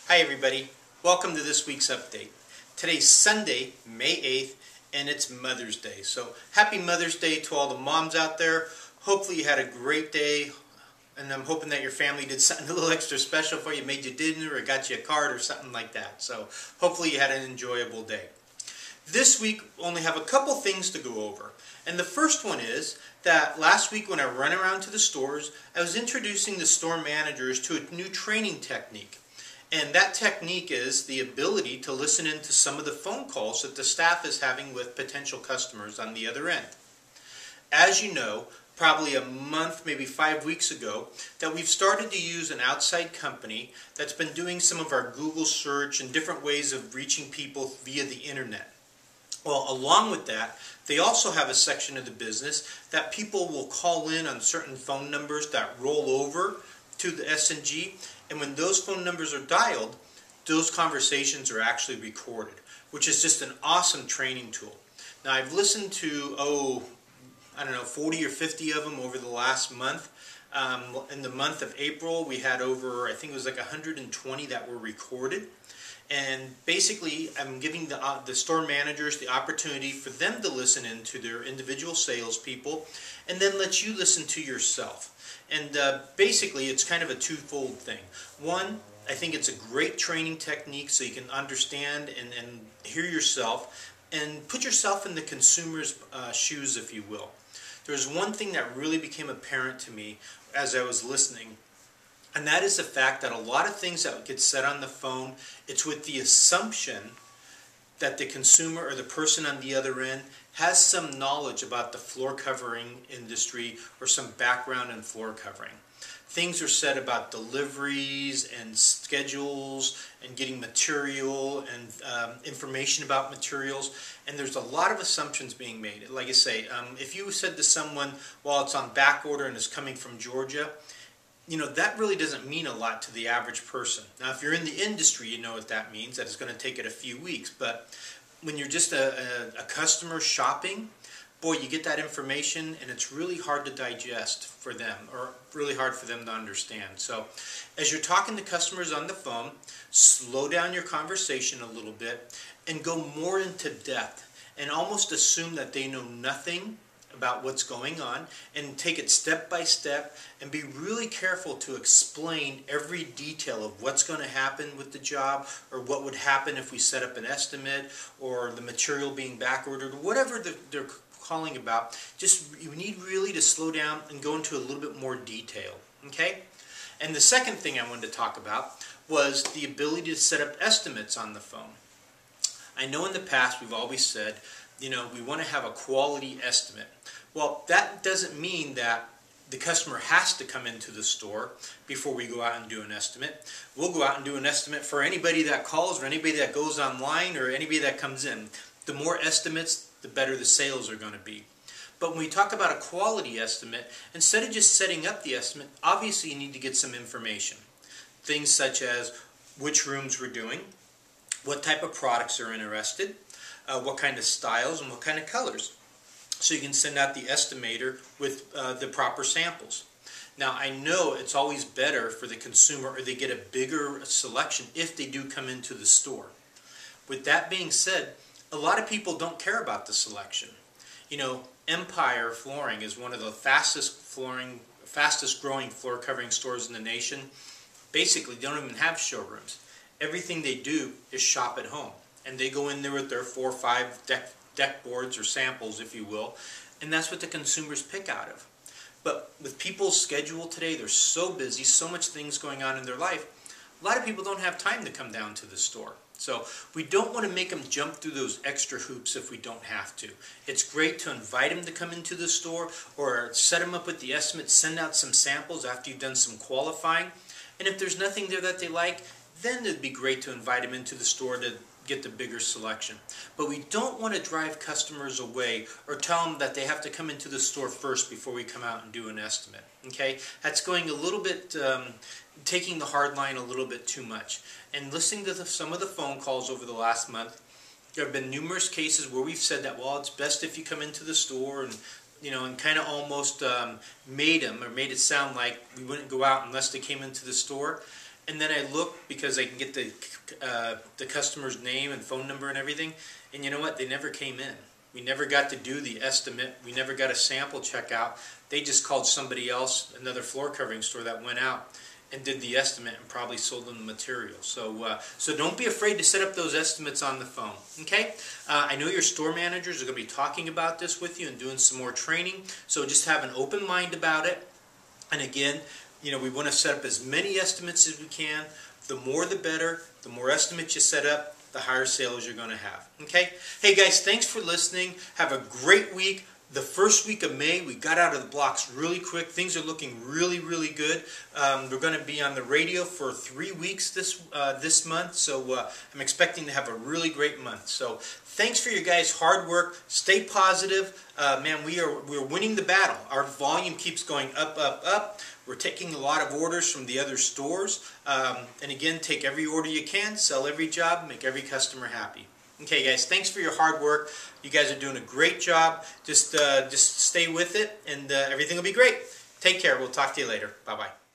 Hi everybody, welcome to this week's update. Today's Sunday, May 8th, and it's Mother's Day. So happy Mother's Day to all the moms out there. Hopefully you had a great day, and I'm hoping that your family did something a little extra special for you, made you dinner or got you a card or something like that. So hopefully you had an enjoyable day. This week we only have a couple things to go over. And the first one is that last week when I ran around to the stores, I was introducing the store managers to a new training technique. And that technique is the ability to listen into some of the phone calls that the staff is having with potential customers on the other end. As you know, probably a month, maybe 5 weeks ago, that we've started to use an outside company that's been doing some of our Google search and different ways of reaching people via the internet. Well, along with that, they also have a section of the business that people will call in on certain phone numbers that roll over to the S&G, and when those phone numbers are dialed, those conversations are actually recorded, which is just an awesome training tool. Now, I've listened to, 40 or 50 of them over the last month. In the month of April, we had over, I think it was like 120 that were recorded. And basically, I'm giving the store managers the opportunity for them to listen into their individual salespeople and then let you listen to yourself. And basically, it's kind of a twofold thing. One, I think it's a great training technique so you can understand and hear yourself and put yourself in the consumer's shoes, if you will. There's one thing that really became apparent to me as I was listening, and that is the fact that a lot of things that get said on the phone, it's with the assumption that the consumer or the person on the other end has some knowledge about the floor covering industry or some background in floor covering. Things are said about deliveries and schedules and getting material and information about materials, and there's a lot of assumptions being made. Like I say, if you said to someone, well, it's on back order and it's coming from Georgia, that really doesn't mean a lot to the average person. Now, if you're in the industry, you know what that means, that it's going to take it a few weeks. But when you're just a customer shopping, boy, you get that information and it's really hard to digest for them, or really hard for them to understand. So as you're talking to customers on the phone, slow down your conversation a little bit and go more into depth and almost assume that they know nothing about what's going on, and take it step by step and be really careful to explain every detail of what's going to happen with the job, or what would happen if we set up an estimate, or the material being back ordered, or whatever they're calling about. You need really to slow down and go into a little bit more detail. Okay? And the second thing I wanted to talk about was the ability to set up estimates on the phone. I know in the past we've always said, we want to have a quality estimate. Well, that doesn't mean that the customer has to come into the store before we go out and do an estimate. We'll go out and do an estimate for anybody that calls, or anybody that goes online, or anybody that comes in. The more estimates, the better the sales are going to be. But when we talk about a quality estimate, instead of just setting up the estimate, obviously you need to get some information. Things such as which rooms we're doing, what type of products are interested, what kind of styles and what kind of colors. So you can send out the estimator with the proper samples. Now, I know it's always better for the consumer, or they get a bigger selection if they do come into the store. With that being said, a lot of people don't care about the selection. Empire Flooring is one of the fastest growing floor covering stores in the nation. Basically, they don't even have showrooms. Everything they do is shop at home. And they go in there with their 4 or 5 deck boards, or samples, if you will, and that's what the consumers pick out of. But with people's schedule today, they're so busy, so much things going on in their life, a lot of people don't have time to come down to the store. So we don't want to make them jump through those extra hoops if we don't have to. It's great to invite them to come into the store, or set them up with the estimate, send out some samples after you've done some qualifying, and if there's nothing there that they like, then it'd be great to invite them into the store to get the bigger selection. But we don't want to drive customers away or tell them that they have to come into the store first before we come out and do an estimate. Okay? That's going a little bit, taking the hard line a little bit too much. And listening to some of the phone calls over the last month, there have been numerous cases where we've said that, well, it's best if you come into the store, and kind of almost made it sound like we wouldn't go out unless they came into the store. and then I look because I can get the customer's name and phone number and everything, and you know what? They never came in. We never got to do the estimate. We never got a sample checkout. They just called somebody else, another floor covering store that went out and did the estimate and probably sold them the material. So don't be afraid to set up those estimates on the phone. Okay? I know your store managers are going to be talking about this with you and doing some more training. So just have an open mind about it. And again, you know, we want to set up as many estimates as we can. The more the better. The more estimates you set up, the higher sales you're going to have. Okay? Hey guys, thanks for listening. Have a great week. The first week of May, we got out of the blocks really quick. Things are looking really, really good. We're going to be on the radio for 3 weeks this month, so I'm expecting to have a really great month. So thanks for your guys' hard work. Stay positive. Man, we're winning the battle. Our volume keeps going up, up, up. We're taking a lot of orders from the other stores. And again, take every order you can, sell every job, make every customer happy. Okay, guys, thanks for your hard work. You guys are doing a great job. Just stay with it, and everything will be great. Take care. We'll talk to you later. Bye-bye.